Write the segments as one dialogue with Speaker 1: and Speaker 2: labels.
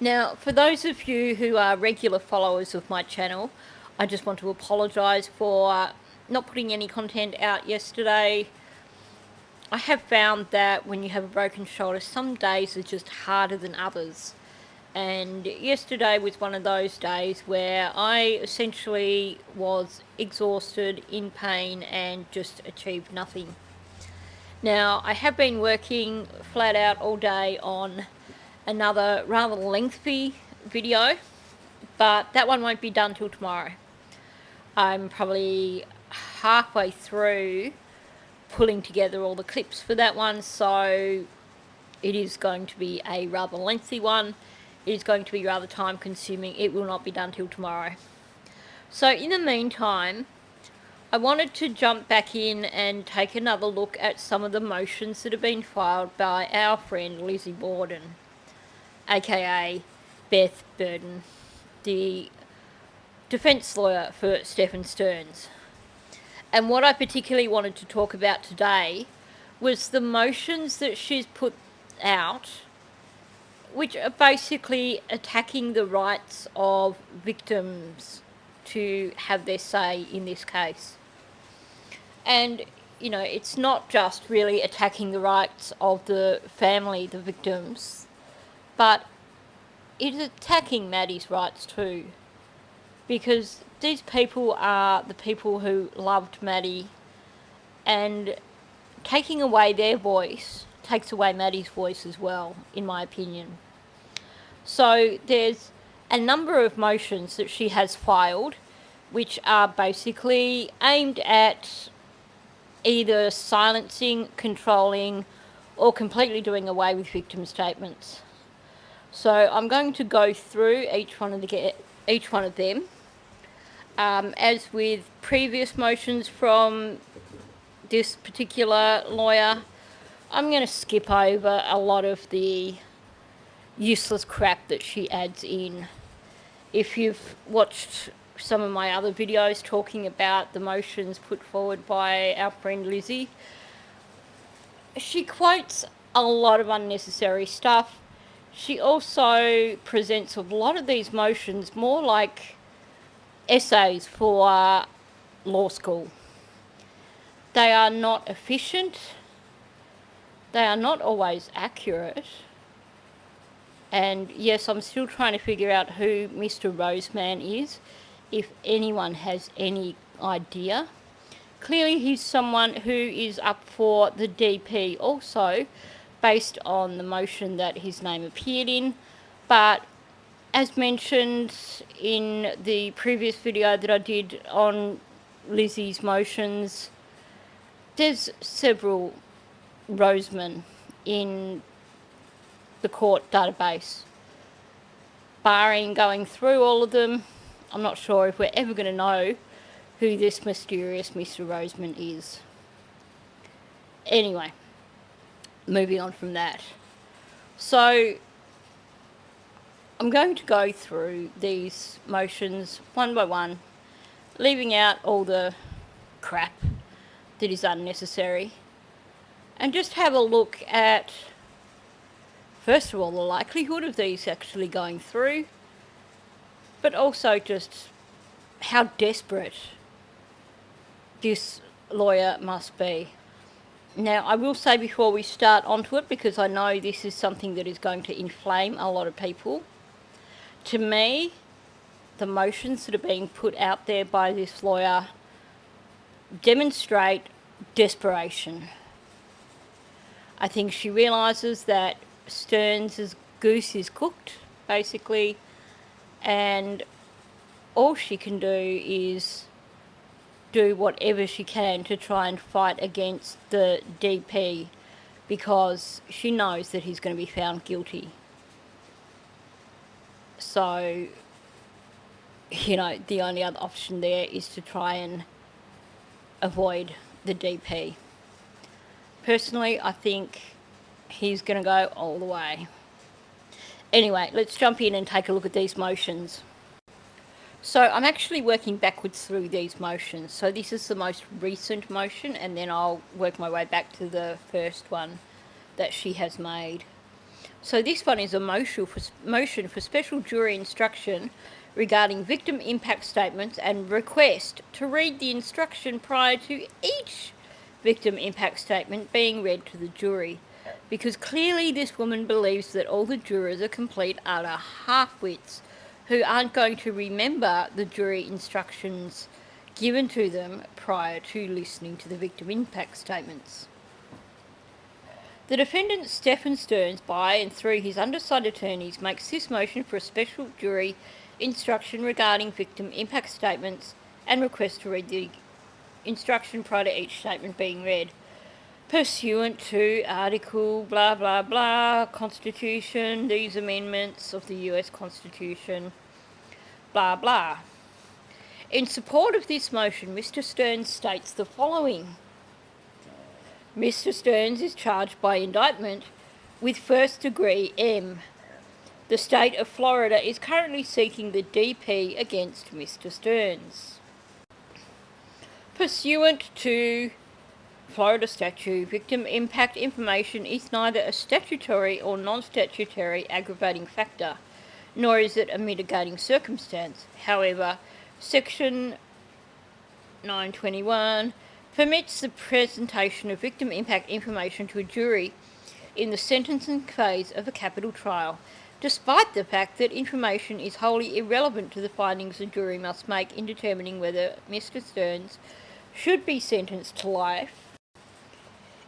Speaker 1: Now, for those of you who are regular followers of my channel, I just want to apologise for not putting any content out yesterday. I have found that when you have a broken shoulder, some days are just harder than others. And yesterday was one of those days where I essentially was exhausted, in pain, and just achieved nothing. Now, I have been working flat out all day on another rather lengthy video, but that one won't be done till tomorrow. I'm probably halfway through pulling together all the clips for that one, so it is going to be a rather lengthy one. It is going to be rather time consuming. It will not be done till tomorrow. So in the meantime, I wanted to jump back in and take another look at some of the motions that have been filed by our friend Lizzie Bourdon, aka Beth Bourdon, the defence lawyer for Stephen Stearns. And what I particularly wanted to talk about today was the motions that she's put out, which are basically attacking the rights of victims to have their say in this case. And, you know, it's not just really attacking the rights of the family, the victims, but it is attacking Maddie's rights too. Because these people are the people who loved Maddie, and taking away their voice takes away Maddie's voice as well, in my opinion. So there's a number of motions that she has filed, which are basically aimed at either silencing, controlling, or completely doing away with victim statements. So I'm going to go through each one of them. As with previous motions from this particular lawyer, I'm going to skip over a lot of the useless crap that she adds in. If you've watched some of my other videos talking about the motions put forward by our friend Lizzie, she quotes a lot of unnecessary stuff. She also presents a lot of these motions more like essays for law school. They are not efficient, they are not always accurate, and yes, I'm still trying to figure out who Mr. Roseman is, if anyone has any idea. Clearly he's someone who is up for the DP also, based on the motion that his name appeared in, but as mentioned in the previous video that I did on Lizzie's motions, there's several Rosemen in the court database. Barring going through all of them, I'm not sure if we're ever going to know who this mysterious Mr. Roseman is. Anyway, moving on from that. So I'm going to go through these motions one by one, leaving out all the crap that is unnecessary, and just have a look at, first of all, the likelihood of these actually going through, but also just how desperate this lawyer must be. Now, I will say before we start onto it, because I know this is something that is going to inflame a lot of people, to me, the motions that are being put out there by this lawyer demonstrate desperation. I think she realises that Stearns' goose is cooked, basically, and all she can do is do whatever she can to try and fight against the DP, because she knows that he's going to be found guilty. So, you know, the only other option there is to try and avoid the DP. Personally, I think he's going to go all the way. Anyway, let's jump in and take a look at these motions. So I'm actually working backwards through these motions. So this is the most recent motion, and then I'll work my way back to the first one that she has made. So this one is a motion for special jury instruction regarding victim impact statements and request to read the instruction prior to each victim impact statement being read to the jury, because clearly this woman believes that all the jurors are complete utter half-wits who aren't going to remember the jury instructions given to them prior to listening to the victim impact statements. The defendant, Stephen Stearns, by and through his undersigned attorneys, makes this motion for a special jury instruction regarding victim impact statements and requests to read the instruction prior to each statement being read, pursuant to Article blah blah blah, Constitution, these amendments of the US Constitution, blah blah. In support of this motion, Mr. Stearns states the following. Mr. Stearns is charged by indictment with first-degree M. The state of Florida is currently seeking the DP against Mr. Stearns. Pursuant to Florida statute, victim impact information is neither a statutory or non-statutory aggravating factor, nor is it a mitigating circumstance. However, Section 921 permits the presentation of victim impact information to a jury in the sentencing phase of a capital trial, despite the fact that information is wholly irrelevant to the findings the jury must make in determining whether Mr. Stearns should be sentenced to life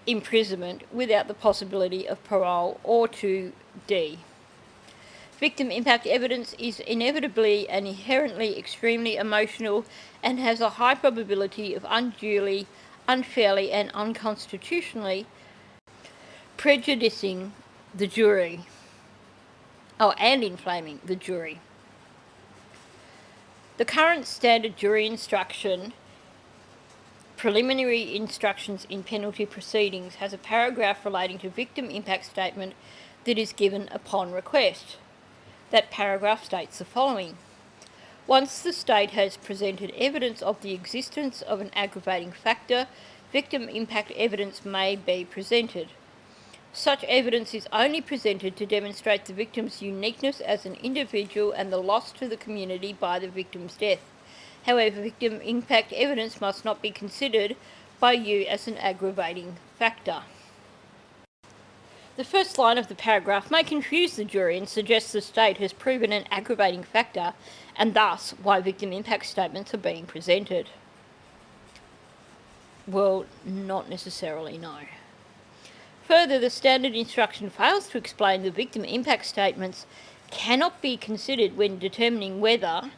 Speaker 1: imprisonment without the possibility of parole, or to D. Victim impact evidence is inevitably and inherently extremely emotional and has a high probability of unduly, unfairly and unconstitutionally prejudicing the jury. And inflaming the jury. The current standard jury instruction, preliminary instructions in penalty proceedings, has a paragraph relating to victim impact statement that is given upon request. That paragraph states the following. Once the state has presented evidence of the existence of an aggravating factor, victim impact evidence may be presented. Such evidence is only presented to demonstrate the victim's uniqueness as an individual and the loss to the community by the victim's death. However, victim impact evidence must not be considered by you as an aggravating factor. The first line of the paragraph may confuse the jury and suggest the state has proven an aggravating factor and thus why victim impact statements are being presented. Well, not necessarily, no. Further, the standard instruction fails to explain the victim impact statements cannot be considered when determining whether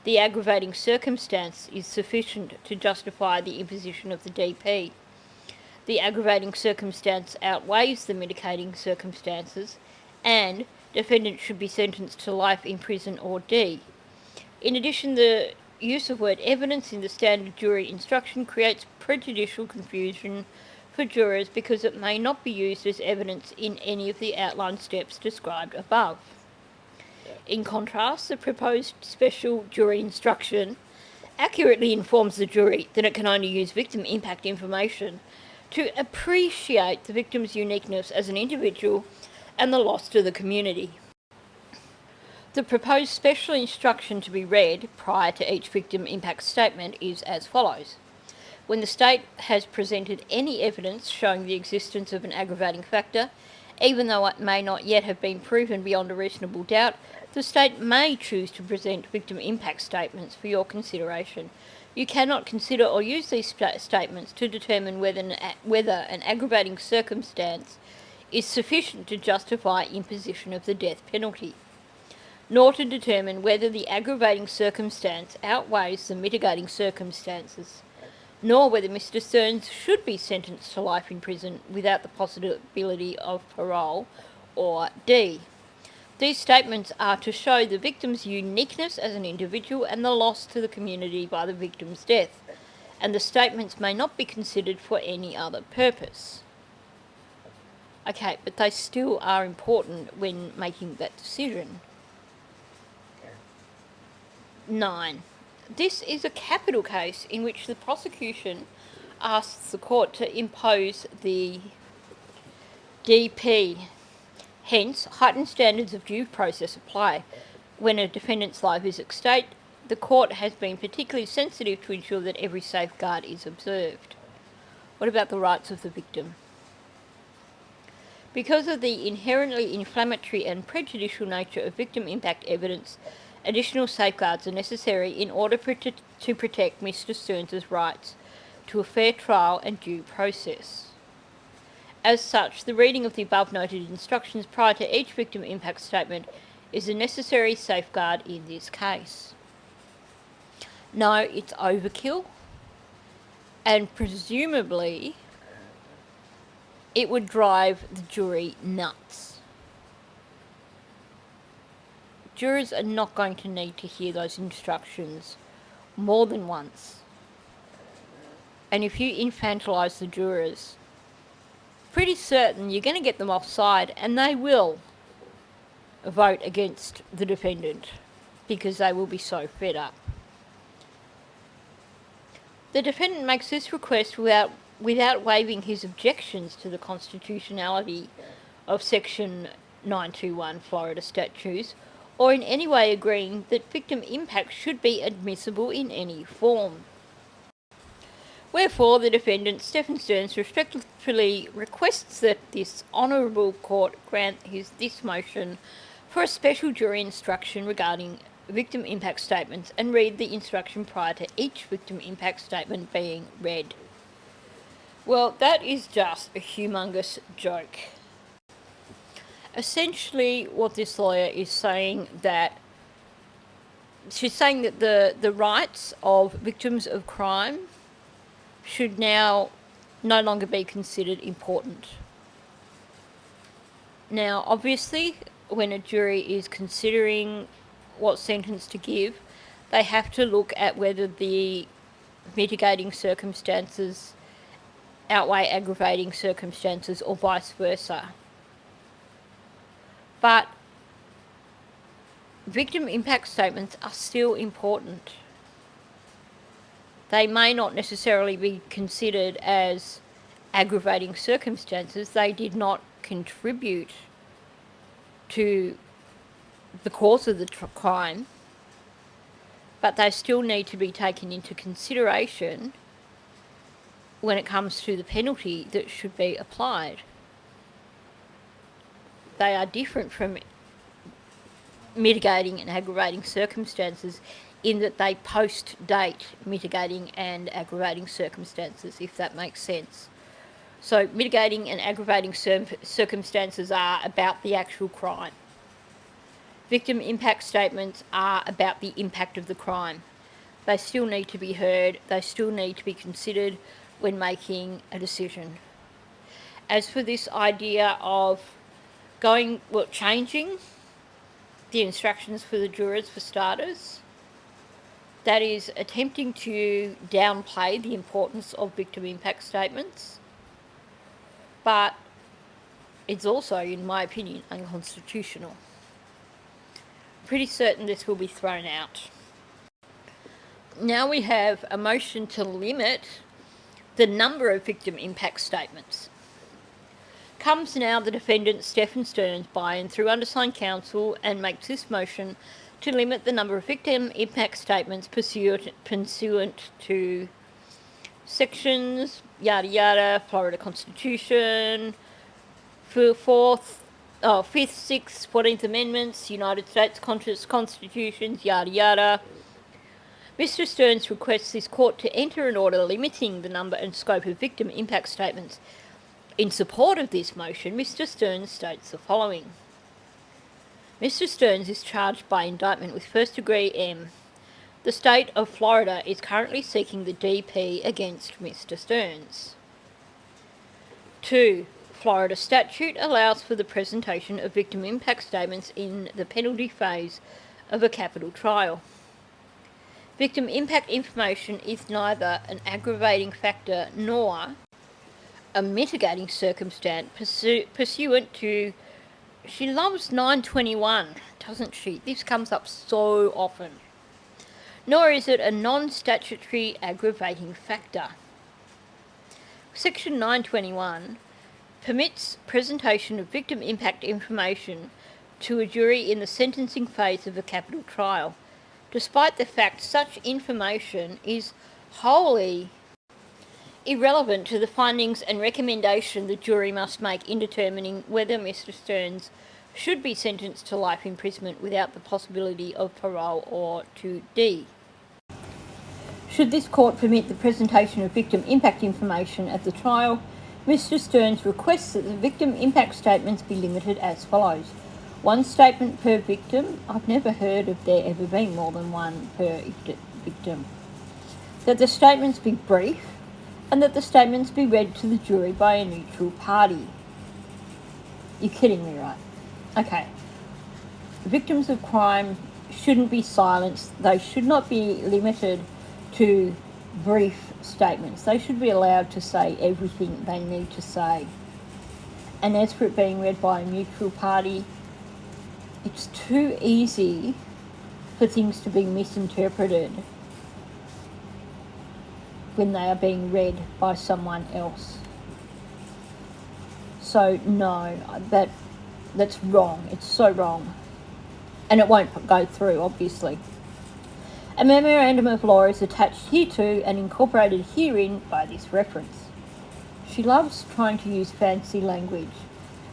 Speaker 1: the aggravating circumstance is sufficient to justify the imposition of the DP. The aggravating circumstance outweighs the mitigating circumstances, and defendant should be sentenced to life in prison or D. In addition, the use of word evidence in the standard jury instruction creates prejudicial confusion for jurors because it may not be used as evidence in any of the outlined steps described above. In contrast, the proposed special jury instruction accurately informs the jury that it can only use victim impact information to appreciate the victim's uniqueness as an individual and the loss to the community. The proposed special instruction to be read prior to each victim impact statement is as follows. When the state has presented any evidence showing the existence of an aggravating factor, even though it may not yet have been proven beyond a reasonable doubt, the state may choose to present victim impact statements for your consideration. You cannot consider or use these statements to determine whether an aggravating circumstance is sufficient to justify imposition of the death penalty, nor to determine whether the aggravating circumstance outweighs the mitigating circumstances, nor whether Mr. Stearns should be sentenced to life in prison without the possibility of parole, or D. These statements are to show the victim's uniqueness as an individual and the loss to the community by the victim's death, and the statements may not be considered for any other purpose. Okay, but they still are important when making that decision. 9. This is a capital case in which the prosecution asks the court to impose the DP Hence, heightened standards of due process apply. When a defendant's life is at stake, the court has been particularly sensitive to ensure that every safeguard is observed. What about the rights of the victim? Because of the inherently inflammatory and prejudicial nature of victim impact evidence, additional safeguards are necessary in order to protect Mr. Stearns' rights to a fair trial and due process. As such, the reading of the above-noted instructions prior to each victim impact statement is a necessary safeguard in this case. No, it's overkill, and presumably it would drive the jury nuts. Jurors are not going to need to hear those instructions more than once. And if you infantilise the jurors, pretty certain you're going to get them offside, and they will vote against the defendant because they will be so fed up. The defendant makes this request without waiving his objections to the constitutionality of Section 921 Florida statutes, or in any way agreeing that victim impact should be admissible in any form. Wherefore, the defendant, Stephen Stearns, respectfully requests that this honourable court grant this motion for a special jury instruction regarding victim impact statements and read the instruction prior to each victim impact statement being read. Well, that is just a humongous joke. Essentially, what this lawyer is saying that she's saying that the rights of victims of crime should now no longer be considered important. Now, obviously, when a jury is considering what sentence to give, they have to look at whether the mitigating circumstances outweigh aggravating circumstances or vice versa. But victim impact statements are still important. They may not necessarily be considered as aggravating circumstances. They did not contribute to the cause of the crime, but they still need to be taken into consideration when it comes to the penalty that should be applied. They are different from mitigating and aggravating circumstances in that they post-date mitigating and aggravating circumstances, if that makes sense. So mitigating and aggravating circumstances are about the actual crime. Victim impact statements are about the impact of the crime. They still need to be heard. They still need to be considered when making a decision. As for this idea of changing the instructions for the jurors, for starters, that is attempting to downplay the importance of victim impact statements, but it's also, in my opinion, unconstitutional. Pretty certain this will be thrown out. Now we have a motion to limit the number of victim impact statements. Comes now the defendant, Stephen Stearns, by and through undersigned counsel, and makes this motion to limit the number of victim impact statements pursuant to sections, yada yada, Florida Constitution, 5th, 6th, 14th Amendments, United States Constitutions, yada yada. Mr. Stearns requests this court to enter an order limiting the number and scope of victim impact statements. In support of this motion, Mr. Stearns states the following. Mr. Stearns is charged by indictment with first-degree M. The state of Florida is currently seeking the DP against Mr. Stearns. 2. Florida statute allows for the presentation of victim impact statements in the penalty phase of a capital trial. Victim impact information is neither an aggravating factor nor a mitigating circumstance pursuant to... She loves 921, doesn't she? This comes up so often. Nor is it a non-statutory aggravating factor. Section 921 permits presentation of victim impact information to a jury in the sentencing phase of a capital trial, despite the fact such information is wholly irrelevant to the findings and recommendation the jury must make in determining whether Mr. Stearns should be sentenced to life imprisonment without the possibility of parole or to D. Should this court permit the presentation of victim impact information at the trial, Mr. Stearns requests that the victim impact statements be limited as follows. One statement per victim. I've never heard of there ever being more than one per victim. That the statements be brief, and that the statements be read to the jury by a neutral party. You're kidding me, right? Okay. Victims of crime shouldn't be silenced. They should not be limited to brief statements. They should be allowed to say everything they need to say. And as for it being read by a neutral party, it's too easy for things to be misinterpreted when they are being read by someone else. So no, that's wrong. It's so wrong. And it won't go through, obviously. A memorandum of law is attached hereto and incorporated herein by this reference. She loves trying to use fancy language.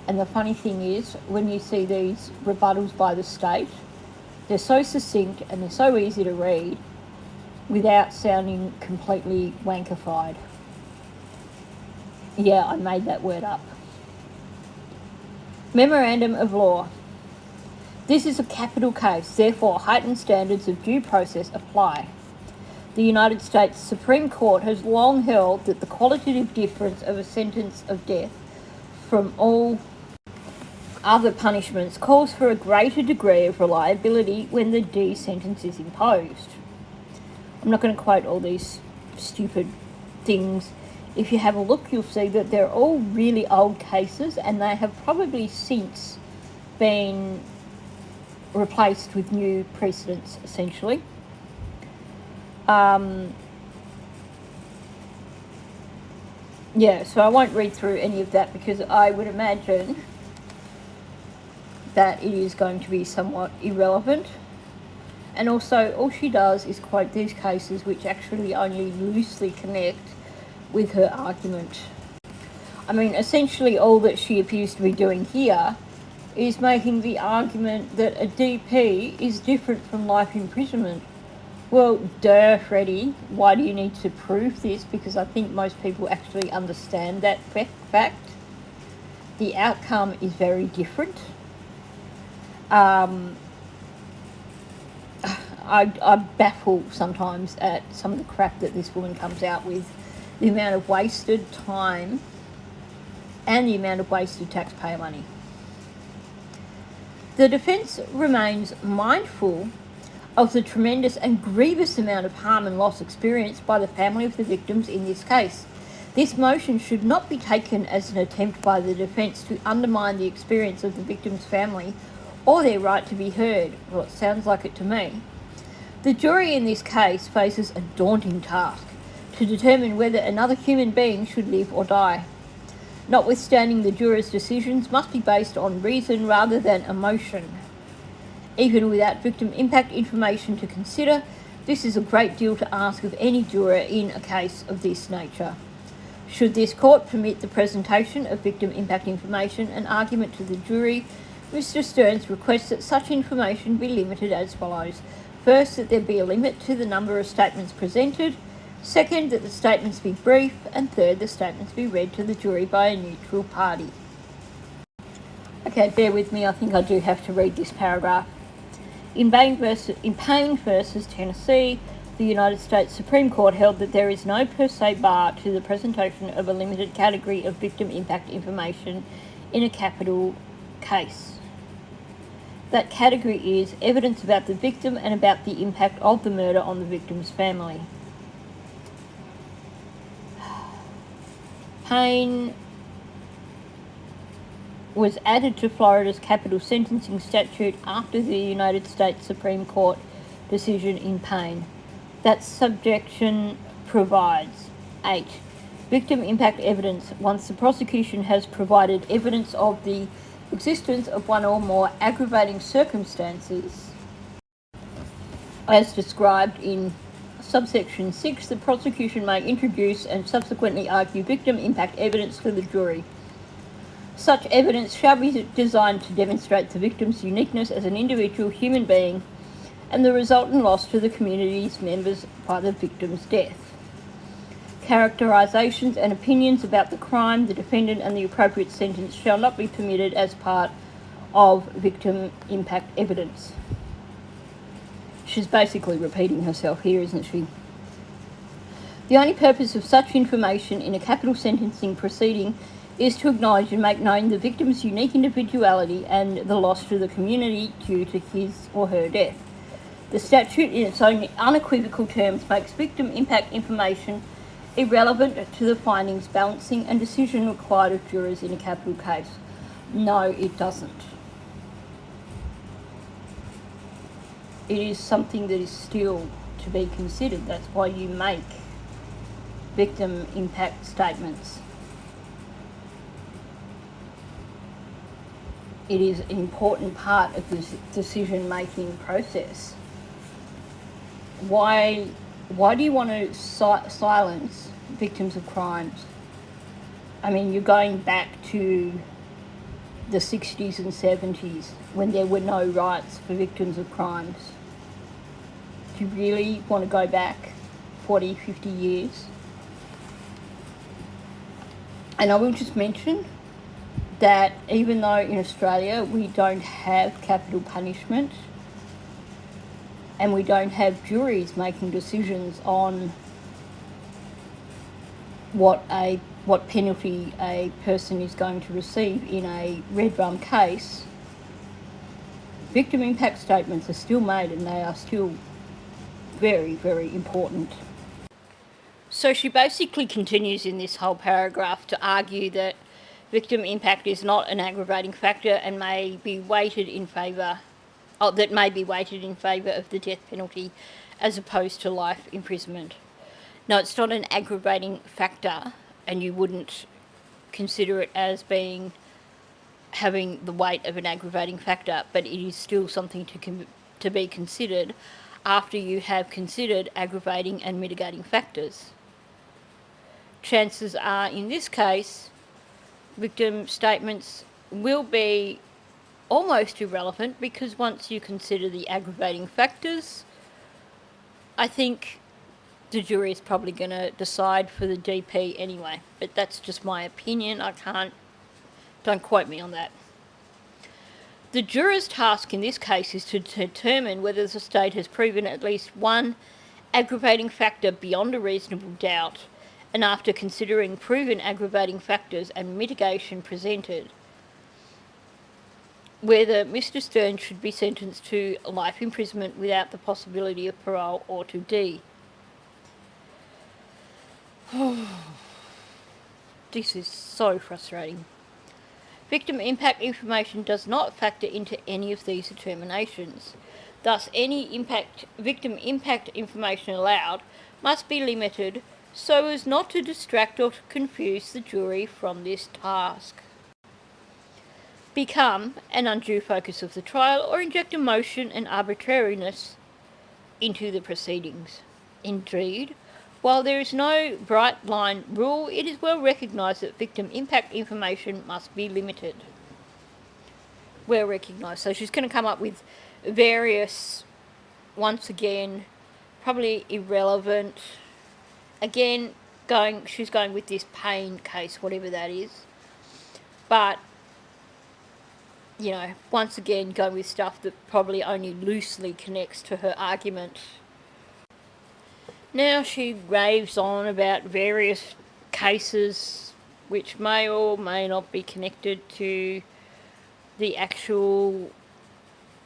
Speaker 1: And the funny thing is, when you see these rebuttals by the state, they're so succinct and they're so easy to read without sounding completely wankified. Yeah, I made that word up. Memorandum of law. This is a capital case, therefore heightened standards of due process apply. The United States Supreme Court has long held that the qualitative difference of a sentence of death from all other punishments calls for a greater degree of reliability when the D sentence is imposed. I'm not going to quote all these stupid things. If you have a look, you'll see that they're all really old cases and they have probably since been replaced with new precedents, essentially. Yeah, so I won't read through any of that because I would imagine that it is going to be somewhat irrelevant. And also, all she does is quote these cases which actually only loosely connect with her argument. I mean, essentially all that she appears to be doing here is making the argument that a DP is different from life imprisonment. Well, duh, Freddie. Why do you need to prove this? Because I think most people actually understand that fact. The outcome is very different. I baffle sometimes at some of the crap that this woman comes out with. The amount of wasted time and the amount of wasted taxpayer money. The defence remains mindful of the tremendous and grievous amount of harm and loss experienced by the family of the victims in this case. This motion should not be taken as an attempt by the defence to undermine the experience of the victim's family or their right to be heard. Well, it sounds like it to me. The jury in this case faces a daunting task to determine whether another human being should live or die. Notwithstanding, the jurors' decisions must be based on reason rather than emotion. Even without victim impact information to consider, this is a great deal to ask of any juror in a case of this nature. Should this court permit the presentation of victim impact information and argument to the jury, Mr. Stearns requests that such information be limited as follows. First, that there be a limit to the number of statements presented. Second, that the statements be brief. And third, the statements be read to the jury by a neutral party. Okay, bear with me, I think I do have to read this paragraph. In Payne versus Tennessee, the United States Supreme Court held that there is no per se bar to the presentation of a limited category of victim impact information in a capital case. That category is evidence about the victim and about the impact of the murder on the victim's family. Payne was added to Florida's capital sentencing statute after the United States Supreme Court decision in Payne. That subjection provides 8. Victim impact evidence. Once the prosecution has provided evidence of the existence of one or more aggravating circumstances, as described in subsection 6, the prosecution may introduce and subsequently argue victim impact evidence to the jury. Such evidence shall be designed to demonstrate the victim's uniqueness as an individual human being and the resultant loss to the community's members by the victim's death. Characterisations and opinions about the crime, the defendant and the appropriate sentence shall not be permitted as part of victim impact evidence. She's basically repeating herself here, isn't she? The only purpose of such information in a capital sentencing proceeding is to acknowledge and make known the victim's unique individuality and the loss to the community due to his or her death. The statute in its own unequivocal terms makes victim impact information irrelevant to the findings, balancing and decision required of jurors in a capital case. No, it doesn't. It is something that is still to be considered. That's why you make victim impact statements. It is an important part of the decision-making process. Why do you want to silence victims of crimes? I mean, you're going back to the 60s and 70s when there were no rights for victims of crimes. Do you really want to go back 40, 50 years? And I will just mention that even though in Australia we don't have capital punishment and we don't have juries making decisions on what penalty a person is going to receive in a red rum case, victim impact statements are still made and they are still very, very important. So she basically continues in this whole paragraph to argue that victim impact is not an aggravating factor and may be weighted in favour of the death penalty as opposed to life imprisonment. No, it's not an aggravating factor and you wouldn't consider it as having the weight of an aggravating factor, but it is still something to be considered after you have considered aggravating and mitigating factors. Chances are, in this case, victim statements will be almost irrelevant because once you consider the aggravating factors, I think the jury is probably going to decide for the DP anyway. But that's just my opinion. Don't quote me on that. The juror's task in this case is to determine whether the state has proven at least one aggravating factor beyond a reasonable doubt, and after considering proven aggravating factors and mitigation presented, whether Mr. Stern should be sentenced to life imprisonment without the possibility of parole or to D. This is so frustrating. Victim impact information does not factor into any of these determinations. Thus, any victim impact information allowed must be limited so as not to distract or to confuse the jury from this task, become an undue focus of the trial, or inject emotion and arbitrariness into the proceedings. Indeed, while there is no bright line rule, it is well recognised that victim impact information must be limited. Well recognised. So she's going to come up with various, once again, probably irrelevant. Again, she's going with this pain case, whatever that is. But, once again, going with stuff that probably only loosely connects to her argument. Now she raves on about various cases which may or may not be connected to the actual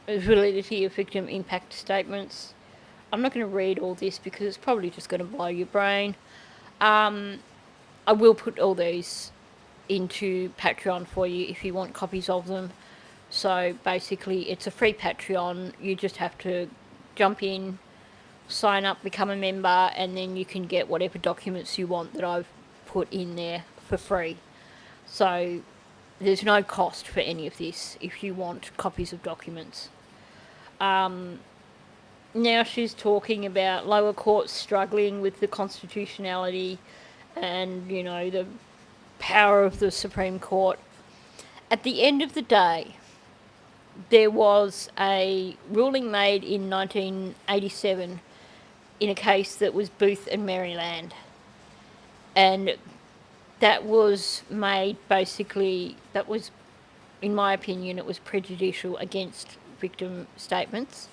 Speaker 1: validity of victim impact statements. I'm not going to read all this because it's probably just going to blow your brain. I will put all these into Patreon for you if you want copies of them. So basically it's a free Patreon. You just have to jump in, sign up, become a member, and then you can get whatever documents you want that I've put in there for free. So there's no cost for any of this if you want copies of documents. Now she's talking about lower courts struggling with the constitutionality and, you know, the power of the Supreme Court. At the end of the day, there was a ruling made in 1987 in a case that was Booth and Maryland. And that was made basically, that was, in my opinion, it was prejudicial against victim statements.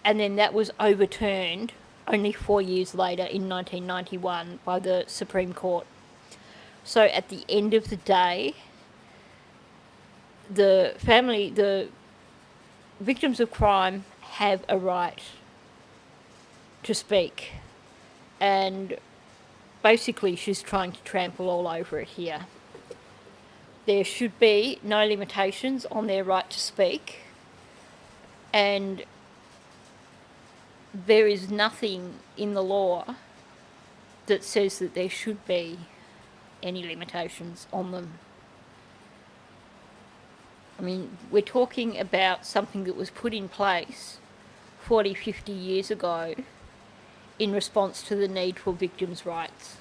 Speaker 1: And then that was overturned only 4 years later in 1991 by the Supreme Court. So at the end of the day, the victims of crime have a right to speak. And basically she's trying to trample all over it here. There should be no limitations on their right to speak, and there is nothing in the law that says that there should be any limitations on them. I mean, we're talking about something that was put in place 40, 50 years ago in response to the need for victims' rights.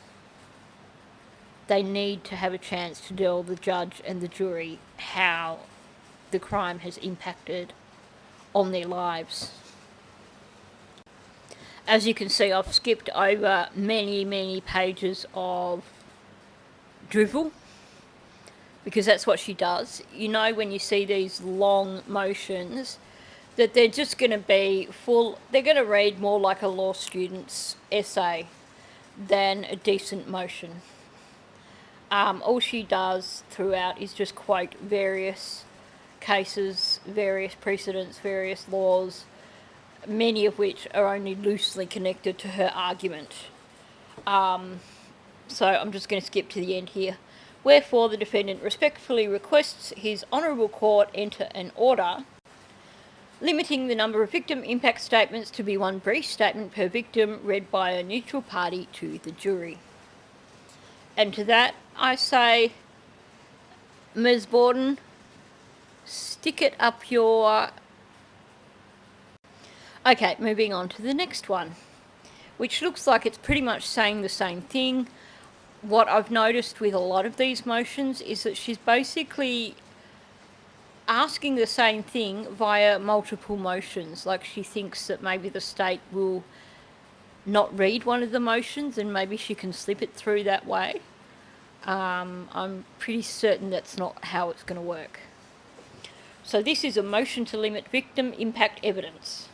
Speaker 1: They need to have a chance to tell the judge and the jury how the crime has impacted on their lives. As you can see, I've skipped over many, many pages of drivel, because that's what she does. You know, when you see these long motions, that they're just going to be full, they're going to read more like a law student's essay than a decent motion. All she does throughout is just quote various cases, various precedents, various laws, many of which are only loosely connected to her argument. So I'm just going to skip to the end here. Wherefore the defendant respectfully requests his honourable court enter an order limiting the number of victim impact statements to be one brief statement per victim read by a neutral party to the jury. And to that I say, Ms. Bourdon, stick it up your... Okay, moving on to the next one, which looks like it's pretty much saying the same thing. What I've noticed with a lot of these motions is that she's basically asking the same thing via multiple motions. Like, she thinks that maybe the state will not read one of the motions and maybe she can slip it through that way. I'm pretty certain that's not how it's going to work. So this is a motion to limit victim impact evidence.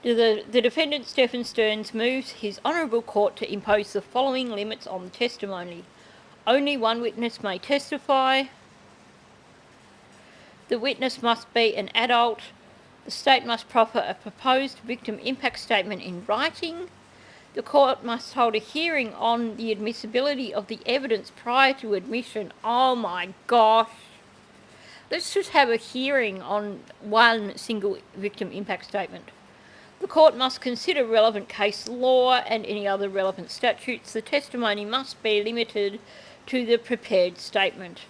Speaker 1: The defendant, Stephen Stearns, moves his honourable court to impose the following limits on the testimony. Only one witness may testify. The witness must be an adult. The state must proffer a proposed victim impact statement in writing. The court must hold a hearing on the admissibility of the evidence prior to admission. Oh my gosh. Let's just have a hearing on one single victim impact statement. The court must consider relevant case law and any other relevant statutes. The testimony must be limited to the prepared statement.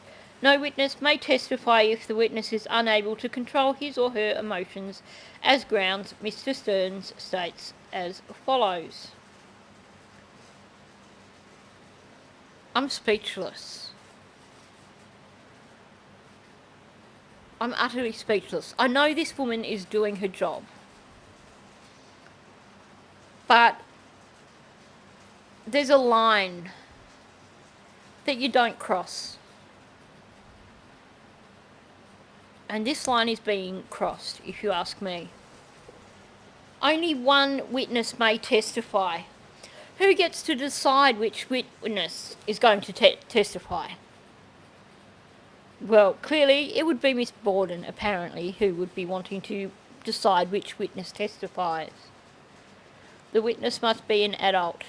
Speaker 1: No witness may testify if the witness is unable to control his or her emotions. As grounds, Mr. Stearns states as follows. I'm speechless. I'm utterly speechless. I know this woman is doing her job. But there's a line that you don't cross. And this line is being crossed, if you ask me. Only one witness may testify. Who gets to decide which witness is going to testify? Well, clearly it would be Miss Bourdon, apparently, who would be wanting to decide which witness testifies. The witness must be an adult.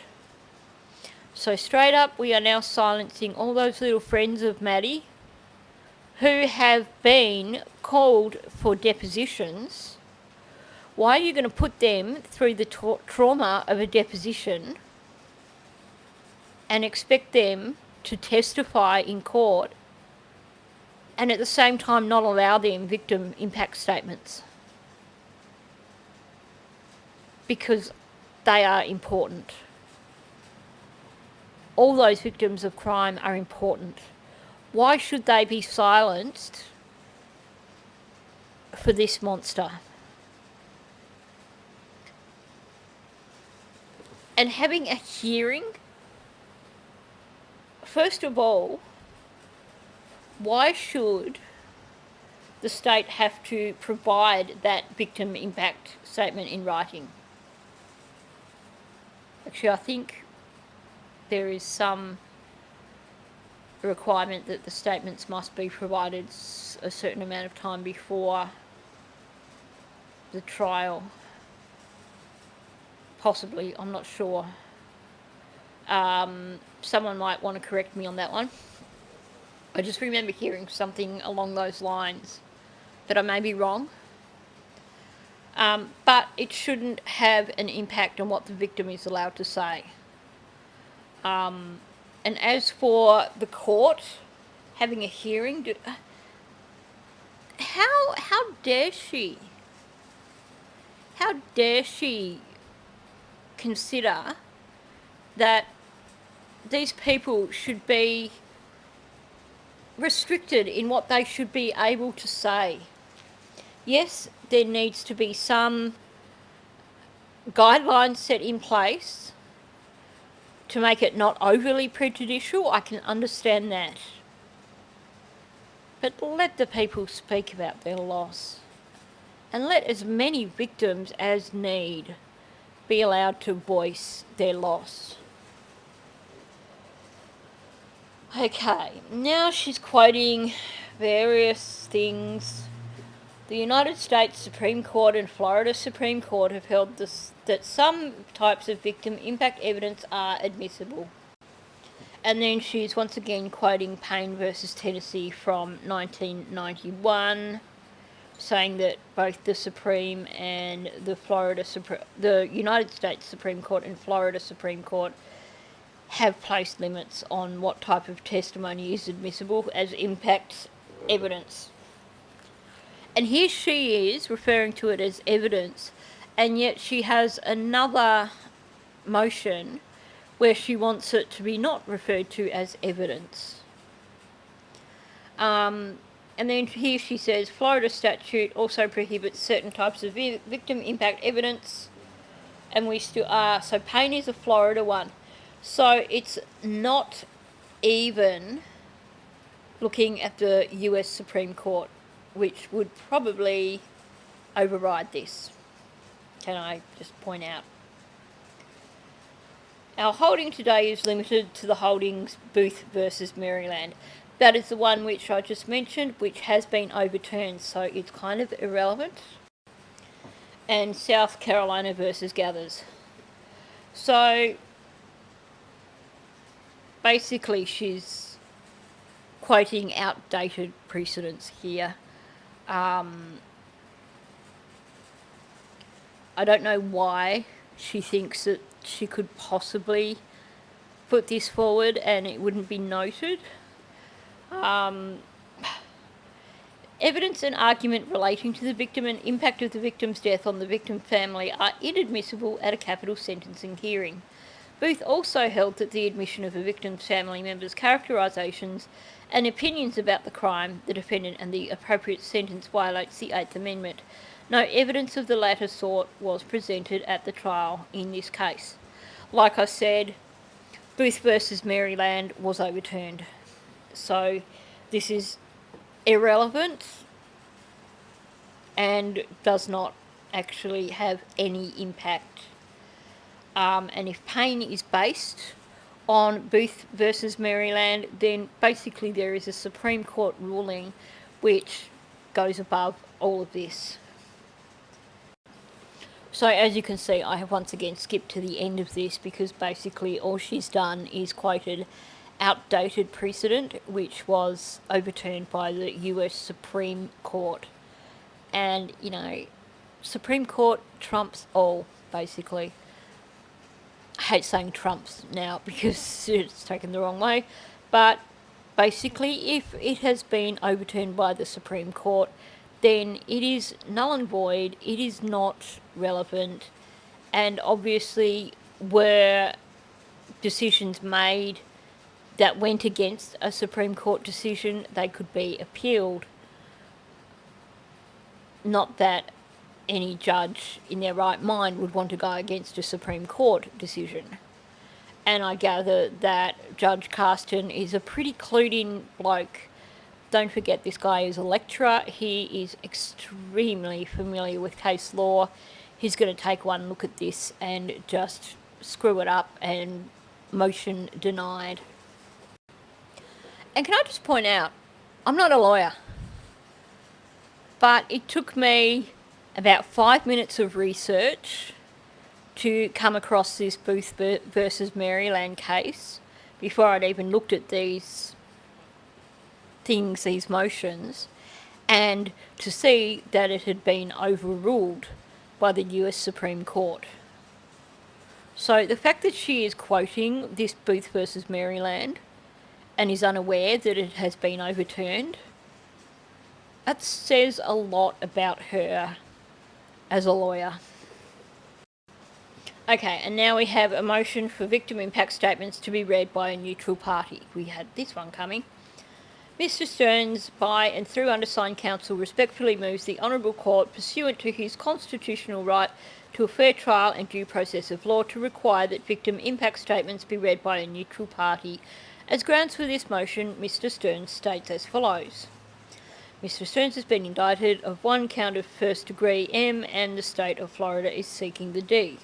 Speaker 1: So straight up, we are now silencing all those little friends of Maddie who have been called for depositions. Why are you going to put them through the trauma of a deposition and expect them to testify in court and at the same time not allow them victim impact statements, because they are important. All those victims of crime are important. Why should they be silenced for this monster? And having a hearing, first of all, why should the state have to provide that victim impact statement in writing? Actually, I think there is some requirement that the statements must be provided a certain amount of time before the trial. Possibly, I'm not sure. Someone might want to correct me on that one. I just remember hearing something along those lines, but I may be wrong. But it shouldn't have an impact on what the victim is allowed to say. And as for the court having a hearing, how dare she? How dare she consider that these people should be restricted in what they should be able to say? Yes, there needs to be some guidelines set in place to make it not overly prejudicial. I can understand that. But let the people speak about their loss. And let as many victims as need be allowed to voice their loss. Okay, now she's quoting various things. The United States Supreme Court and Florida Supreme Court have held that some types of victim impact evidence are admissible. And then she's once again quoting Payne versus Tennessee from 1991, saying that both the Supreme and the United States Supreme Court and Florida Supreme Court have placed limits on what type of testimony is admissible as impact evidence. And here she is referring to it as evidence, and yet she has another motion where she wants it to be not referred to as evidence. And then here she says, Florida statute also prohibits certain types of victim impact evidence. And we still are. So Payne is a Florida one. So it's not even looking at the US Supreme Court, which would probably override this. Can I just point out? Our holding today is limited to the holdings Booth versus Maryland. That is the one which I just mentioned, which has been overturned, so it's kind of irrelevant. And South Carolina versus Gathers. So basically she's quoting outdated precedents here. I don't know why she thinks that she could possibly put this forward and it wouldn't be noted. Evidence and argument relating to the victim and impact of the victim's death on the victim family are inadmissible at a capital sentencing hearing. Booth also held that the admission of a victim's family members' characterisations and opinions about the crime, the defendant and the appropriate sentence violates the Eighth Amendment. No evidence of the latter sort was presented at the trial in this case. Like I said, Booth versus Maryland was overturned. So this is irrelevant and does not actually have any impact. And if Payne is based on Booth versus Maryland, then basically there is a Supreme Court ruling which goes above all of this. So as you can see, I have once again skipped to the end of this because basically all she's done is quoted outdated precedent which was overturned by the US Supreme Court. And, you know, Supreme Court trumps all, basically. I hate saying Trump's now because it's taken the wrong way, but basically, if it has been overturned by the Supreme Court, then it is null and void, it is not relevant, and obviously, were decisions made that went against a Supreme Court decision, they could be appealed. Not that any judge in their right mind would want to go against a Supreme Court decision. And I gather that Judge Carston is a pretty clued-in bloke. Don't forget, this guy is a lecturer. He is extremely familiar with case law. He's going to take one look at this and just screw it up and motion denied. And can I just point out, I'm not a lawyer, but it took me about 5 minutes of research to come across this Booth versus Maryland case before I'd even looked at these things, these motions, and to see that it had been overruled by the US Supreme Court. So the fact that she is quoting this Booth versus Maryland and is unaware that it has been overturned, that says a lot about her as a lawyer. Okay, and now we have a motion for victim impact statements to be read by a neutral party. We had this one coming. Mr Stearns, by and through undersigned counsel, respectfully moves the Honourable Court, pursuant to his constitutional right to a fair trial and due process of law, to require that victim impact statements be read by a neutral party. As grounds for this motion, Mr Stearns states as follows. Mr Stearns has been indicted of one count of first-degree M, and the state of Florida is seeking the D.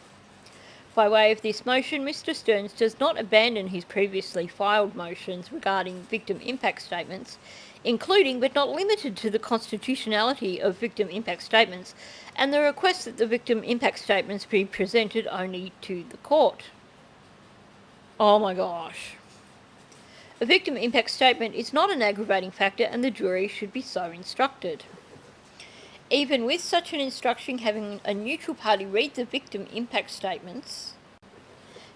Speaker 1: By way of this motion, Mr Stearns does not abandon his previously filed motions regarding victim impact statements, including but not limited to the constitutionality of victim impact statements, and the request that the victim impact statements be presented only to the court. Oh my gosh. A victim impact statement is not an aggravating factor, and the jury should be so instructed. Even with such an instruction, having a neutral party read the victim impact statements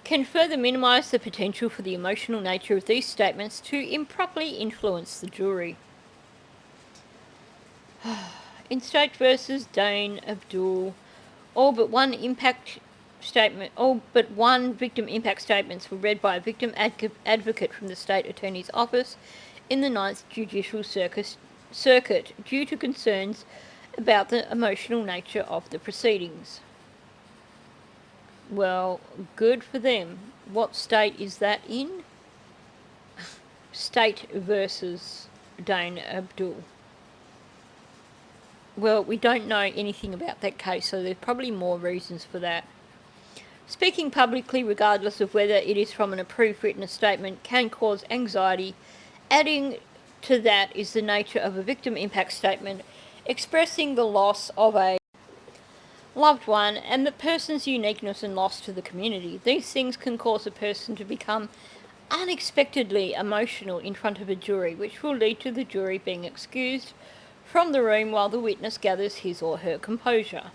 Speaker 1: can further minimise the potential for the emotional nature of these statements to improperly influence the jury. In State versus Dane Abdul, all but one victim impact statements were read by a victim advocate from the State Attorney's Office in the 9th Judicial Circuit due to concerns about the emotional nature of the proceedings. Well, good for them. What state is that in? State versus Dane Abdul. Well, we don't know anything about that case, so there's probably more reasons for that. Speaking publicly, regardless of whether it is from an approved written statement, can cause anxiety. Adding to that is the nature of a victim impact statement, expressing the loss of a loved one and the person's uniqueness and loss to the community. These things can cause a person to become unexpectedly emotional in front of a jury, which will lead to the jury being excused from the room while the witness gathers his or her composure.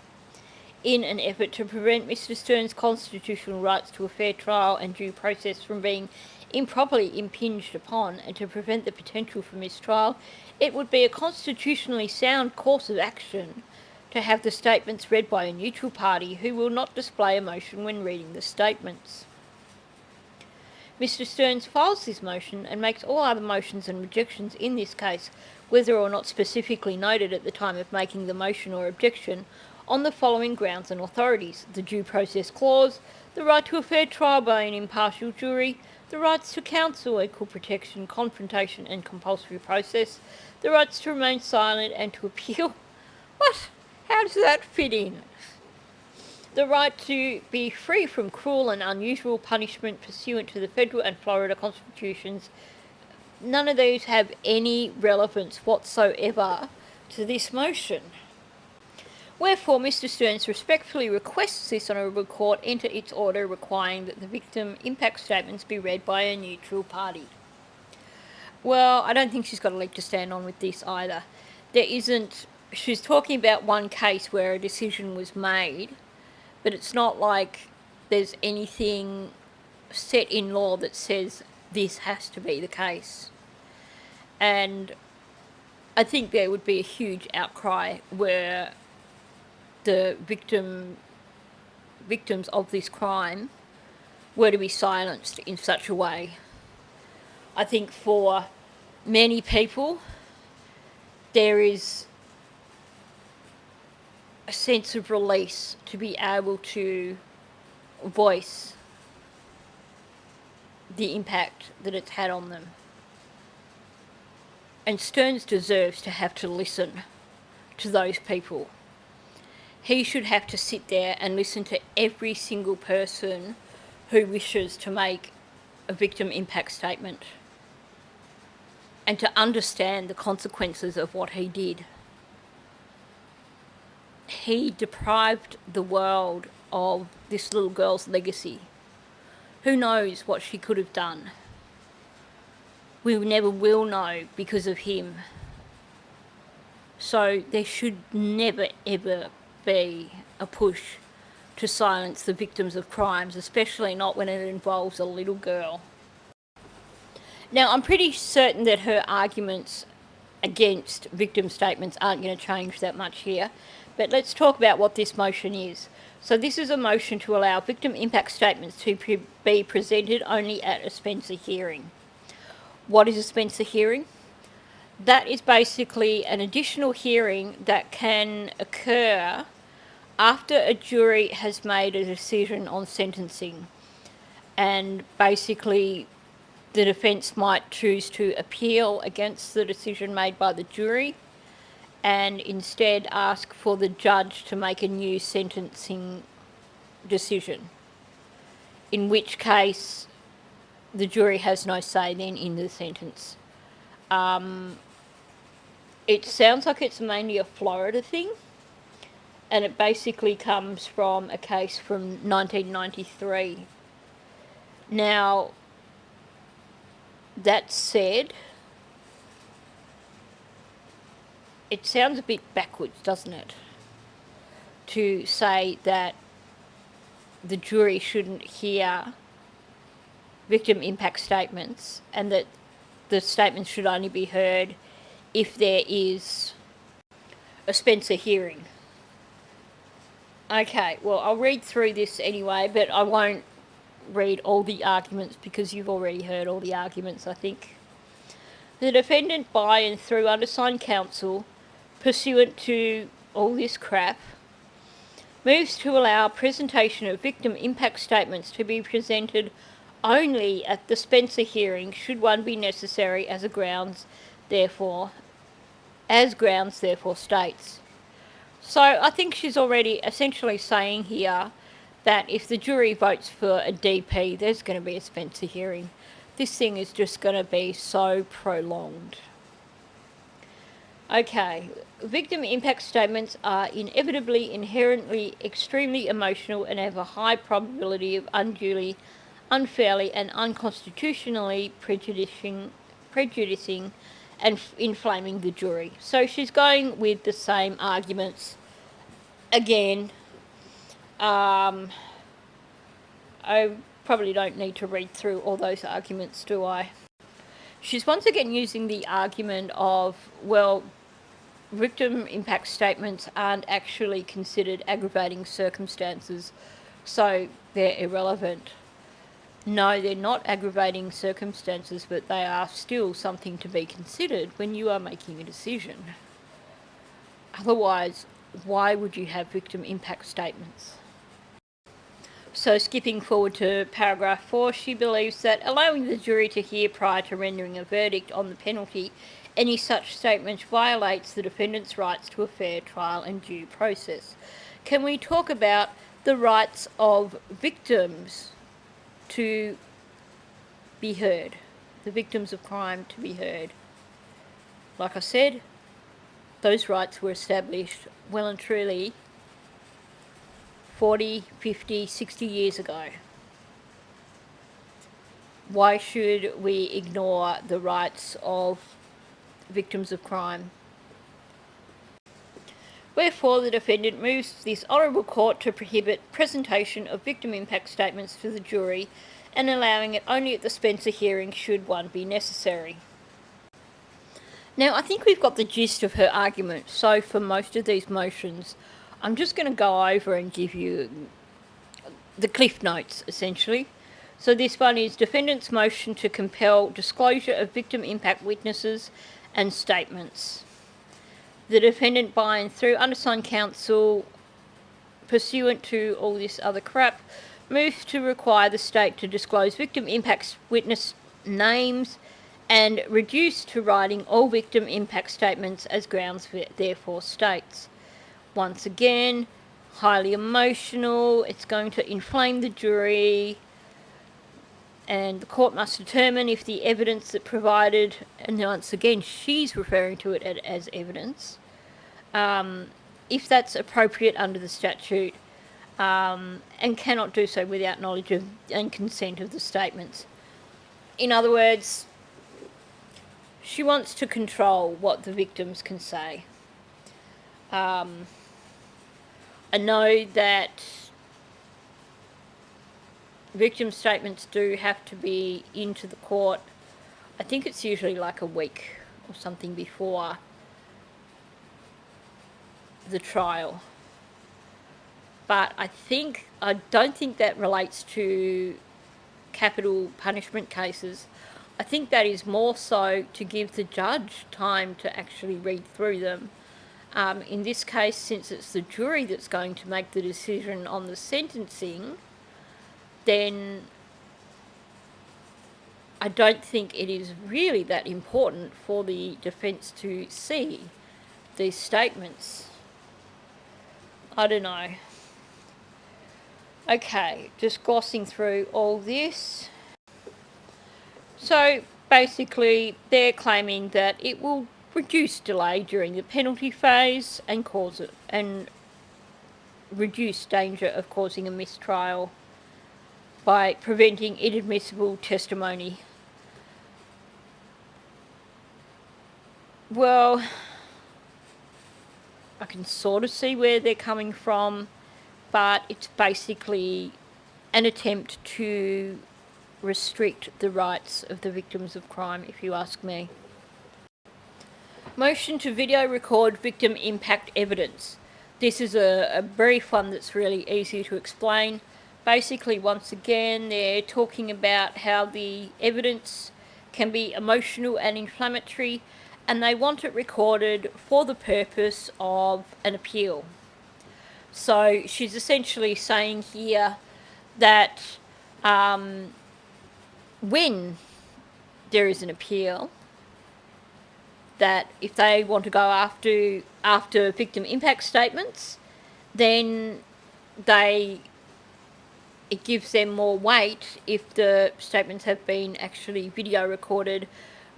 Speaker 1: In an effort to prevent Mr Stearns' constitutional rights to a fair trial and due process from being improperly impinged upon, and to prevent the potential for mistrial, it would be a constitutionally sound course of action to have the statements read by a neutral party who will not display emotion when reading the statements. Mr Stearns files this motion and makes all other motions and rejections in this case, whether or not specifically noted at the time of making the motion or objection, on the following grounds and authorities: the due process clause, the right to a fair trial by an impartial jury, the rights to counsel, equal protection, confrontation and compulsory process, the rights to remain silent and to appeal. What? How does that fit in? The right to be free from cruel and unusual punishment pursuant to the federal and Florida constitutions. None of these have any relevance whatsoever to this motion. Wherefore, Mr Stearns respectfully requests this Honourable Court enter its order requiring that the victim impact statements be read by a neutral party. Well, I don't think she's got a leg to stand on with this either. She's talking about one case where a decision was made, but it's not like there's anything set in law that says this has to be the case. And I think there would be a huge outcry where the victims of this crime were to be silenced in such a way. I think for many people, there is a sense of release to be able to voice the impact that it's had on them. And Stearns deserves to have to listen to those people. He should have to sit there and listen to every single person who wishes to make a victim impact statement and to understand the consequences of what he did. He deprived the world of this little girl's legacy. Who knows what she could have done? We never will know because of him. So there should never ever be a push to silence the victims of crimes, especially not when it involves a little girl. Now, I'm pretty certain that her arguments against victim statements aren't going to change that much here, but let's talk about what this motion is. So this is a motion to allow victim impact statements to be presented only at a Spencer hearing. What is a Spencer hearing? That is basically an additional hearing that can occur after a jury has made a decision on sentencing, and basically the defence might choose to appeal against the decision made by the jury and instead ask for the judge to make a new sentencing decision, in which case the jury has no say then in the sentence. It sounds like it's mainly a Florida thing, and it basically comes from a case from 1993. Now, that said, it sounds a bit backwards, doesn't it, to say that the jury shouldn't hear victim impact statements and that the statements should only be heard if there is a Spencer hearing. Okay, well, I'll read through this anyway, but I won't read all the arguments because you've already heard all the arguments, I think. The defendant, by and through undersigned counsel, pursuant to all this crap, moves to allow presentation of victim impact statements to be presented only at the Spencer hearing should one be necessary as grounds therefore states. So I think she's already essentially saying here that if the jury votes for a DP, there's going to be a Spencer hearing. This thing is just going to be so prolonged. Okay, victim impact statements are inevitably, inherently, extremely emotional and have a high probability of unduly, unfairly and unconstitutionally prejudicing and inflaming the jury. So she's going with the same arguments again. I probably don't need to read through all those arguments, do I? She's once again using the argument of, well, victim impact statements aren't actually considered aggravating circumstances, so they're irrelevant. No, they're not aggravating circumstances, but they are still something to be considered when you are making a decision. Otherwise, why would you have victim impact statements? So skipping forward to paragraph 4, she believes that allowing the jury to hear prior to rendering a verdict on the penalty any such statement violates the defendant's rights to a fair trial and due process. Can we talk about the rights of victims to be heard, the victims of crime to be heard? Like I said, those rights were established well and truly 40, 50, 60 years ago. Why should we ignore the rights of victims of crime? Wherefore, the defendant moves this honourable court to prohibit presentation of victim impact statements to the jury and allowing it only at the Spencer hearing should one be necessary. Now, I think we've got the gist of her argument, so for most of these motions, I'm just going to go over and give you the cliff notes, essentially. So this one is defendant's motion to compel disclosure of victim impact witnesses and statements. The defendant, by and through undersigned counsel, pursuant to all this other crap, moves to require the state to disclose victim impact witness names and reduce to writing all victim impact statements as grounds therefore states. Once again, highly emotional, it's going to inflame the jury, and the court must determine if the evidence that provided, and once again she's referring to it as evidence, if that's appropriate under the statute, and cannot do so without knowledge of and consent of the statements. In other words, she wants to control what the victims can say. I know that victim statements do have to be into the court. I think it's usually like a week or something before the trial. But I don't think that relates to capital punishment cases. I think that is more so to give the judge time to actually read through them. In this case, since it's the jury that's going to make the decision on the sentencing, then I don't think it is really that important for the defence to see these statements. I don't know. Okay, just glossing through all this. So basically, they're claiming that it will reduce delay during the penalty phase and reduce danger of causing a mistrial by preventing inadmissible testimony. Well, I can sort of see where they're coming from, but it's basically an attempt to restrict the rights of the victims of crime, if you ask me. Motion to video record victim impact evidence. This is a brief one that's really easy to explain. Basically, once again, they're talking about how the evidence can be emotional and inflammatory, and they want it recorded for the purpose of an appeal. So she's essentially saying here that when there is an appeal, that if they want to go after victim impact statements, then it gives them more weight if the statements have been actually video recorded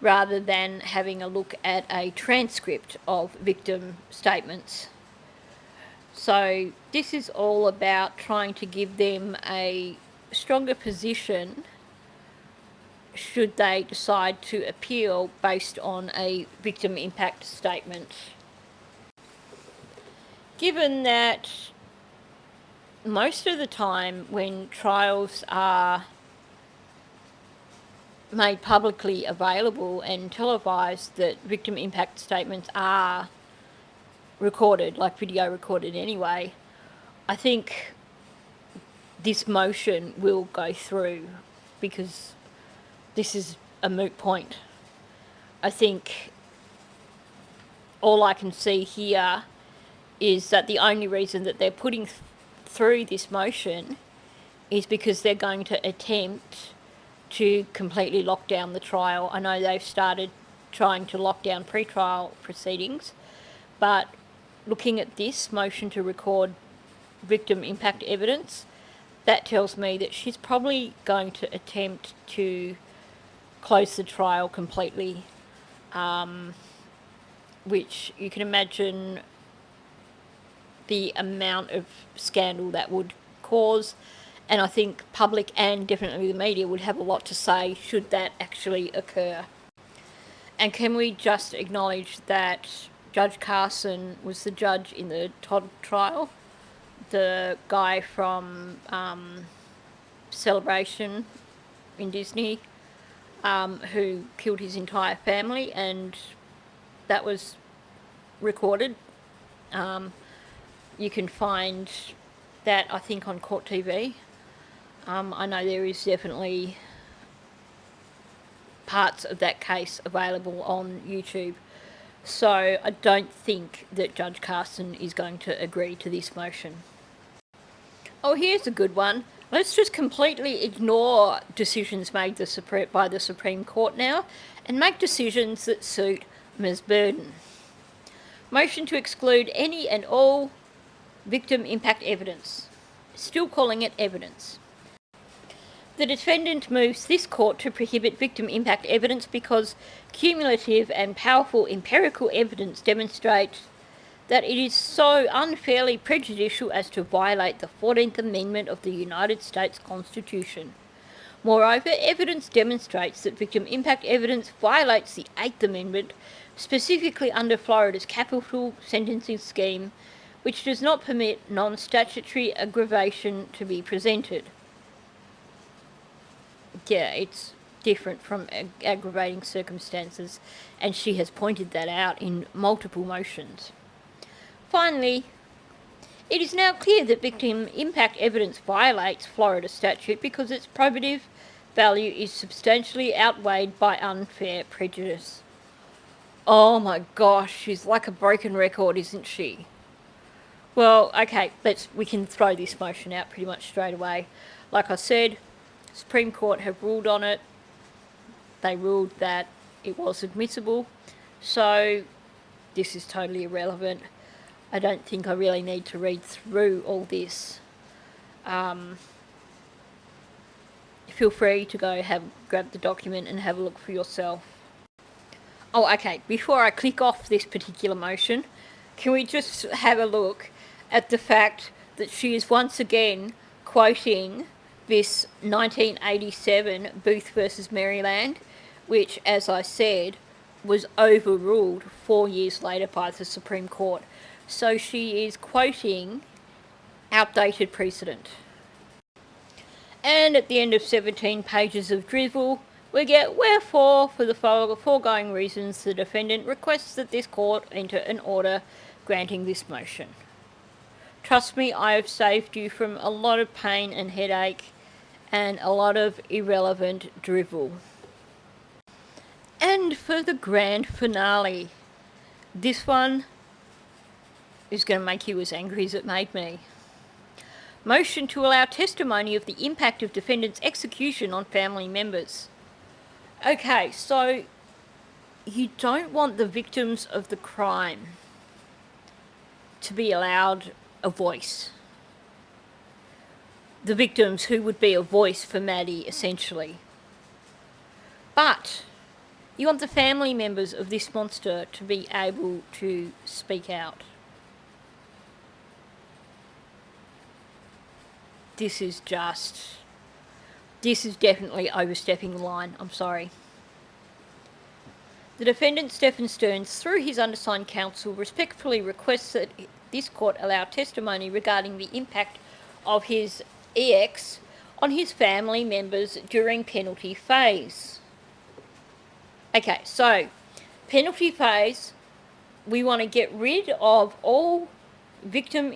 Speaker 1: rather than having a look at a transcript of victim statements. So this is all about trying to give them a stronger position should they decide to appeal based on a victim impact statement. Given that most of the time when trials are made publicly available and televised, that victim impact statements are recorded, like video recorded anyway, I think this motion will go through because this is a moot point. I think all I can see here is that the only reason that they're putting through this motion is because they're going to attempt to completely lock down the trial. I know they've started trying to lock down pre-trial proceedings, but looking at this motion to record victim impact evidence, that tells me that she's probably going to attempt to close the trial completely, which you can imagine the amount of scandal that would cause, and I think public and definitely the media would have a lot to say should that actually occur. And can we just acknowledge that Judge Carson was the judge in the Todd trial, the guy from Celebration in Disney, who killed his entire family, and that was recorded. You can find that, I think, on Court TV. I know there is definitely parts of that case available on YouTube. So I don't think that Judge Carson is going to agree to this motion. Oh, here's a good one. Let's just completely ignore decisions made by the Supreme Court now and make decisions that suit Ms. Bourdon. Motion to exclude any and all victim impact evidence. Still calling it evidence. The defendant moves this court to prohibit victim impact evidence because cumulative and powerful empirical evidence demonstrates that it is so unfairly prejudicial as to violate the 14th Amendment of the United States Constitution. Moreover, evidence demonstrates that victim impact evidence violates the 8th Amendment, specifically under Florida's capital sentencing scheme, which does not permit non-statutory aggravation to be presented. Yeah, it's different from aggravating circumstances, and she has pointed that out in multiple motions. Finally, it is now clear that victim impact evidence violates Florida statute because its probative value is substantially outweighed by unfair prejudice. Oh my gosh, she's like a broken record, isn't she? Well, okay, we can throw this motion out pretty much straight away. Like I said, Supreme Court have ruled on it. They ruled that it was admissible, so this is totally irrelevant. I don't think I really need to read through all this. Feel free to go grab the document and have a look for yourself. Oh, okay, before I click off this particular motion, can we just have a look at the fact that she is once again quoting this 1987 Booth versus Maryland, which, as I said, was overruled 4 years later by the Supreme Court. So she is quoting outdated precedent. And at the end of 17 pages of drivel, we get, wherefore, for the foregoing reasons, the defendant requests that this court enter an order granting this motion. Trust me, I have saved you from a lot of pain and headache and a lot of irrelevant drivel. And for the grand finale, this one is going to make you as angry as it made me. Motion to allow testimony of the impact of defendant's execution on family members. Okay, so you don't want the victims of the crime to be allowed a voice. The victims who would be a voice for Maddie, essentially. But you want the family members of this monster to be able to speak out. This is definitely overstepping the line. I'm sorry. The defendant, Stephen Stearns, through his undersigned counsel, respectfully requests that this court allow testimony regarding the impact of his EX on his family members during penalty phase. Okay, so penalty phase, we want to get rid of all victim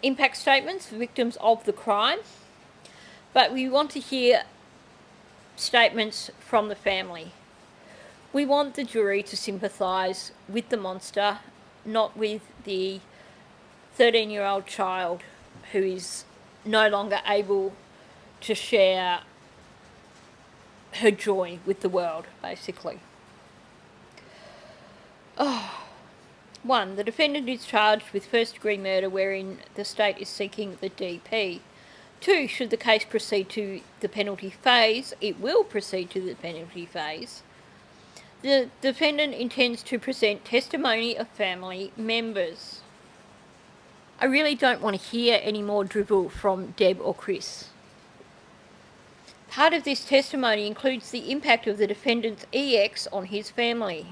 Speaker 1: impact statements for victims of the crime, but we want to hear statements from the family. We want the jury to sympathise with the monster, not with the 13-year-old child who is no longer able to share her joy with the world, basically. 1. The defendant is charged with first-degree murder wherein the state is seeking the DP. 2. Should the case proceed to the penalty phase, it will proceed to the penalty phase. The defendant intends to present testimony of family members. I really don't want to hear any more drivel from Deb or Chris. Part of this testimony includes the impact of the defendant's EX on his family.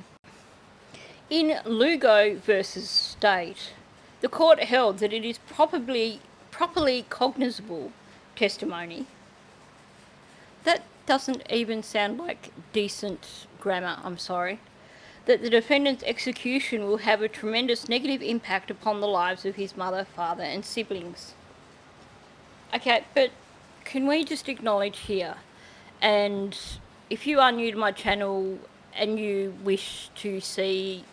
Speaker 1: In Lugo versus State, the court held that it is properly cognizable testimony. That doesn't even sound like decent grammar, I'm sorry. That the defendant's execution will have a tremendous negative impact upon the lives of his mother, father and siblings. Okay, but can we just acknowledge here, and if you are new to my channel and you wish to see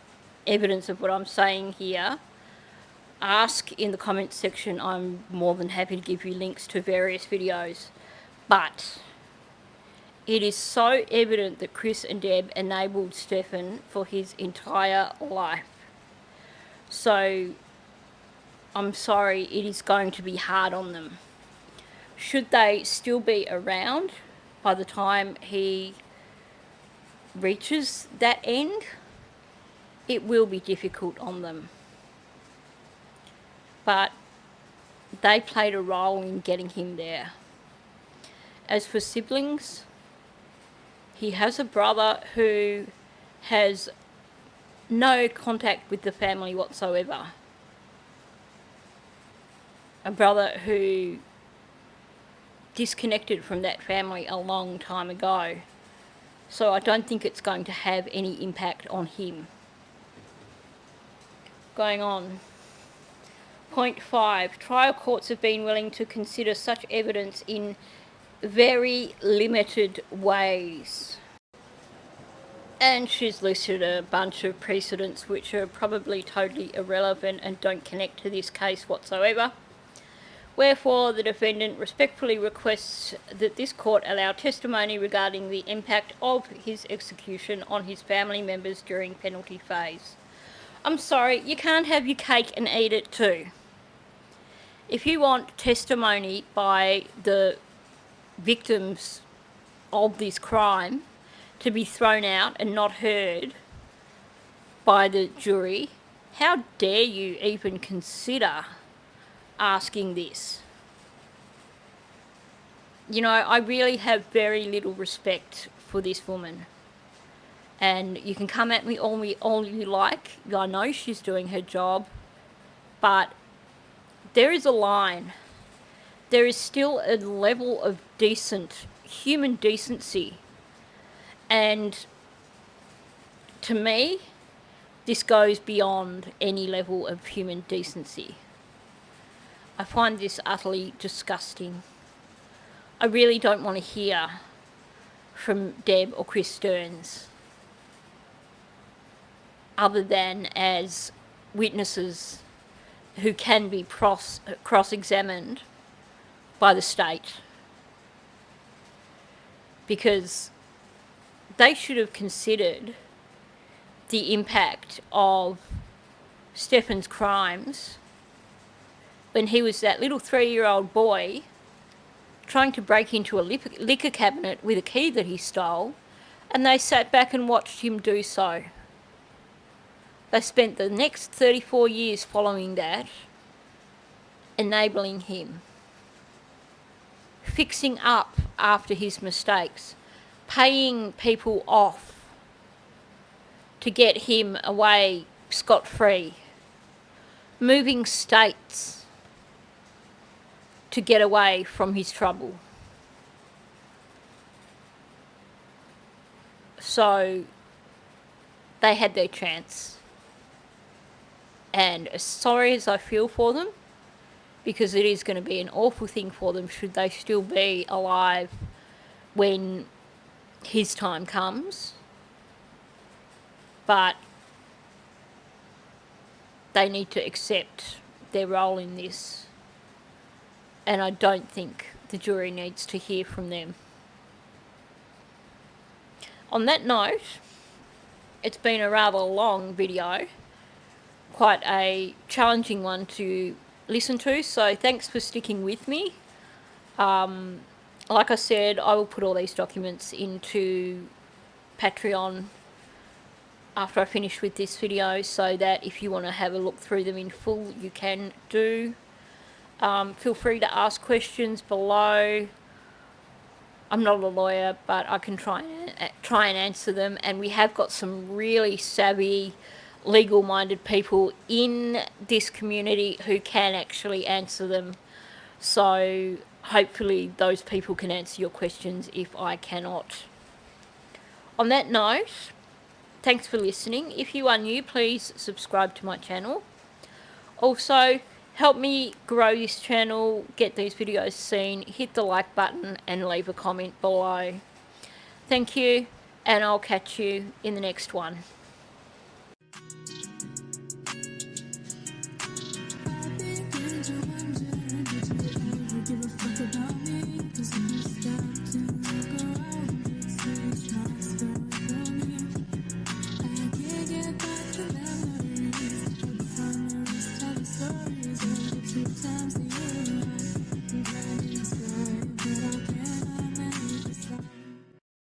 Speaker 1: evidence of what I'm saying here, ask in the comments section. I'm more than happy to give you links to various videos. But it is so evident that Chris and Deb enabled Stefan for his entire life. So I'm sorry, it is going to be hard on them. Should they still be around by the time he reaches that end, it will be difficult on them. But they played a role in getting him there. As for siblings, he has a brother who has no contact with the family whatsoever. A brother who disconnected from that family a long time ago. So I don't think it's going to have any impact on him. Going on. Point 5. Trial courts have been willing to consider such evidence in very limited ways. And she's listed a bunch of precedents which are probably totally irrelevant and don't connect to this case whatsoever. Wherefore, the defendant respectfully requests that this court allow testimony regarding the impact of his execution on his family members during penalty phase. I'm sorry, you can't have your cake and eat it too. If you want testimony by the victims of this crime to be thrown out and not heard by the jury, how dare you even consider asking this? You know, I really have very little respect for this woman. And you can come at me all you like. I know she's doing her job. But there is a line. There is still a level of human decency. And to me, this goes beyond any level of human decency. I find this utterly disgusting. I really don't want to hear from Deb or Chris Stearns other than as witnesses who can be cross-examined by the state, because they should have considered the impact of Stefan's crimes when he was that little 3-year-old boy trying to break into a liquor cabinet with a key that he stole, and they sat back and watched him do so. They spent the next 34 years following that, enabling him, fixing up after his mistakes, paying people off to get him away scot-free, moving states to get away from his trouble. So they had their chance. And as sorry as I feel for them, because it is going to be an awful thing for them should they still be alive when his time comes. But they need to accept their role in this. And I don't think the jury needs to hear from them. On that note, it's been a rather long video, quite a challenging one to listen to, so thanks for sticking with me. Like I said, I will put all these documents into Patreon after I finish with this video, so that if you want to have a look through them in full, you can do. Feel free to ask questions below. I'm not a lawyer, but I can try and answer them, and we have got some really savvy legal-minded people in this community who can actually answer them. So hopefully those people can answer your questions if I cannot. On that note, thanks for listening. If you are new, please subscribe to my channel. Also, help me grow this channel, get these videos seen, hit the like button and leave a comment below. Thank you, and I'll catch you in the next one.